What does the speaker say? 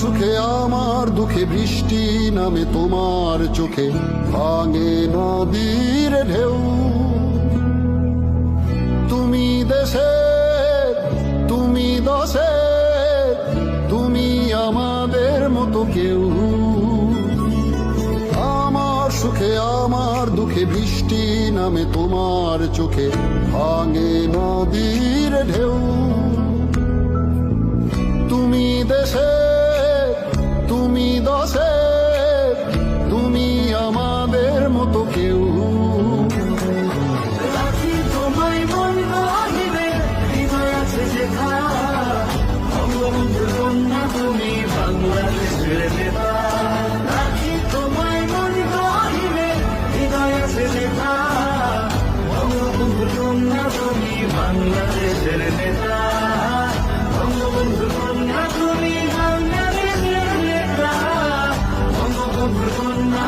সুখে আমার দুঃখে বৃষ্টি নামে তোমার চোখে ভাঙে নদীর ঢেউ। তুমি দেশে তুমি দশে তুমি আমাদের মতো কেউ। আমার সুখে আমার দুঃখে বৃষ্টি নামে তোমার চোখে ভাঙে নদীর ঢেউ। তুমি দেশে তুমি দশে তুমি আমাদের মতো কেউ। রাখি তোমায় মন গহিনে, হৃদয় আছে যেথা, বঙ্গবন্ধু কন্যা তুমি বাংলাদেশের নেতা। রাখি তোমায় মন গহিনে, হৃদয় আছে যেথা, বঙ্গবন্ধু কন্যা তুমি বাংলাদেশের নেতা। বঙ্গবন্ধু কন্যা তুমি বাংলাদেশের নেতা। বঙ্গবন্ধু কন্যা